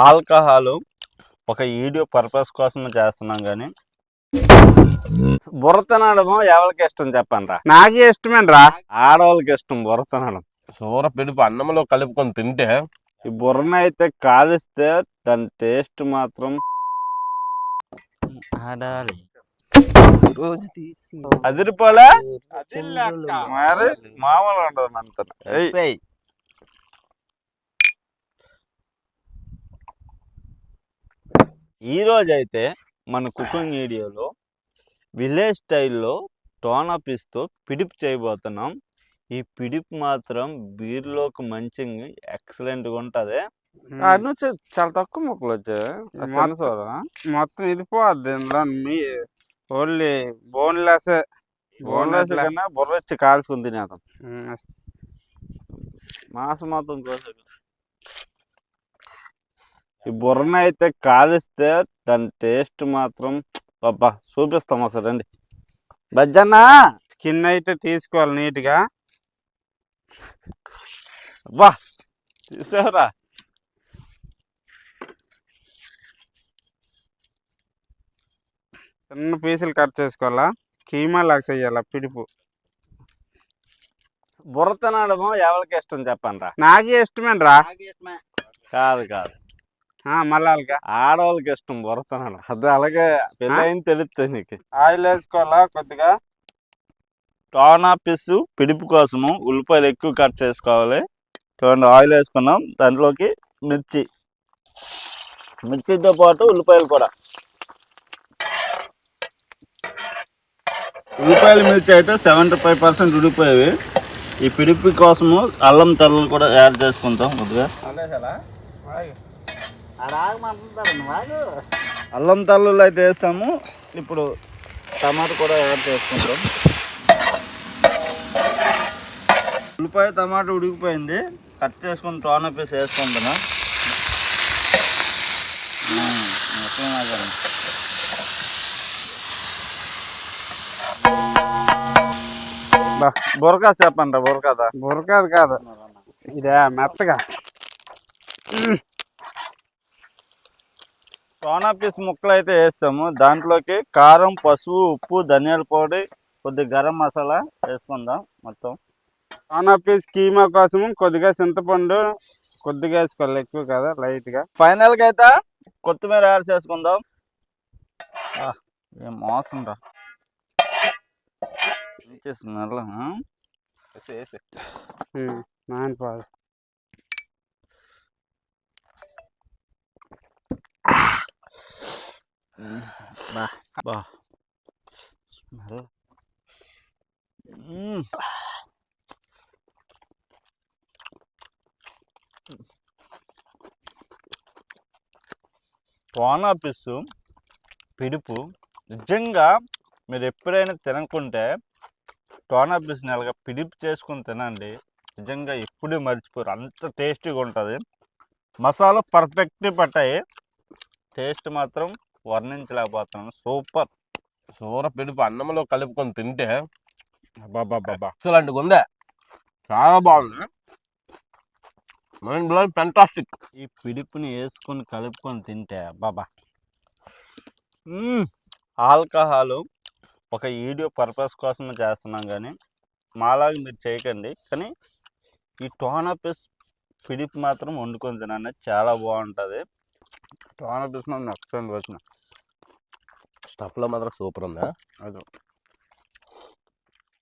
Alcohol ఒక video purpose కోసం చేస్తున్నాం కానీ బుర్ర తినడము ఎవరికి ఇష్టం చెప్పండి. నాకే ఇష్టమేనరా. ఆడవాళ్ళకి ఇష్టం బుర్ర తినడం. సూర పిడుపు అన్నంలో కలుపుకొని తింటే ఈ బుర్రని అయితే కాలిస్తే దాని టేస్ట్ మాత్రం ఆడాలి. రోజు తీసి అదిరిపోలే మరి మామూలు ఉండదు మనతో. ఈరోజు అయితే మన కుకింగ్ వీడియోలో విలేజ్ స్టైల్లో టోనా పీస్తో పిడిప్ చేయబోతున్నాం. ఈ పిడిప్ మాత్రం బీర్లోకి మంచి ఎక్సలెంట్గా ఉంటుంది. చాలా తక్కువ ముక్కలు వచ్చాయి, మొత్తం ఇది పోద్ది. మీ ఓన్లీ బోన్లెస్ కన్నా బుర్ర వచ్చి కాల్చుకుని తినేద్దాం. మాసం మొత్తం కోసం ఈ బుర్రని అయితే కాలిస్తే దాని టేస్ట్ మాత్రం బాబా చూపిస్తాం ఒకసారి రండి. బజ్జన్న స్కిన్ అయితే తీసుకోవాలి నీట్గా. అబ్బా చూసావరా, చిన్న పీసులు కట్ చేసుకోవాలా. కీమా లాగా చెయ్యాలా పిడుపు. బుర్ర తినడము ఎవరికి ఇష్టం చెప్పండి. నాకే ఇష్టమేనరా. కాదు కాదు, మళ్ళా ఆడవాళ్ళకి ఇష్టం బుర్ర తినడం. అది అలాగే పెళ్ళైన తెలుస్తుంది నీకు. ఆయిల్ వేసుకోవాలా కొద్దిగా. టోనా పీస్ పిడుపు కోసము ఉల్లిపాయలు ఎక్కువ కట్ చేసుకోవాలి. చూడండి, ఆయిల్ వేసుకున్నాం, దాంట్లోకి మిర్చితో పాటు ఉల్లిపాయలు కూడా. మిర్చి అయితే 75% ఉడిపోయేవి. ఈ పిడిపి కోసము అల్లం తెల్లలు కూడా యాడ్ చేసుకుంటాం కొద్దిగా. అల్లం తెల్లలు అయితే వేసాము. ఇప్పుడు టమాటా కూడా యాడ్ చేసుకుంటాం. ఉల్లిపాయ టమాటా ఉడికిపోయింది. కట్ చేసుకుని టోనా పీస్ వేసుకుంటున్నా. బుర్రకాదు చెప్పండి. బుర్రకాదు కాదు, ఇదే మెత్తగా. టోనా పీస్ ముక్కలు అయితే వేస్తాము. దాంట్లోకి కారం, పసుపు, ఉప్పు, ధనియాల పొడి, కొద్దిగా గరం మసాలా వేసుకుందాం. మొత్తం టోనా పీస్ కీమా కోసం కొద్దిగా చింతపండు కొద్దిగా వేసుకోవాలి, ఎక్కువ కదా, లైట్గా. ఫైనల్ గా అయితే కొత్తిమీర యాడ్ చేసుకుందాం. ఏం మోసం రా స్మెల్. నానిపోదు. బా స్మెల్. టోనా పీస్ పిడుపు నిజంగా మీరు ఎప్పుడైనా తినకుంటే టోనా పీస్ని అలాగా పిడిపు చేసుకుని తినండి. నిజంగా ఎప్పుడూ మర్చిపోరు, అంత టేస్టీగా ఉంటుంది. మసాలా పర్ఫెక్ట్గా పట్టాయి. టేస్ట్ మాత్రం వర్ణించలేకపోతున్నాను. సూపర్. సూర పిడుపు అన్నంలో కలుపుకొని తింటే బాబా ఎక్సలెంట్గా ఉందే. చాలా బాగుంది. ఫెంటాస్టిక్. ఈ పిడుపుని వేసుకొని కలుపుకొని తింటే బాబా. ఆల్కహాల్ ఒక వీడియో పర్పస్ కోసం చేస్తున్నాం కానీ మాలాగా మీరు చేయకండి. కానీ ఈ టోనా పీస్ పిడిపు మాత్రం వండుకొని తినండి, చాలా బాగుంటుంది. టోనా పీస్ నాకు నచ్చుతుంది. వచ్చిన స్టఫ్లో మాత్రం సూపర్ ఉందా. అది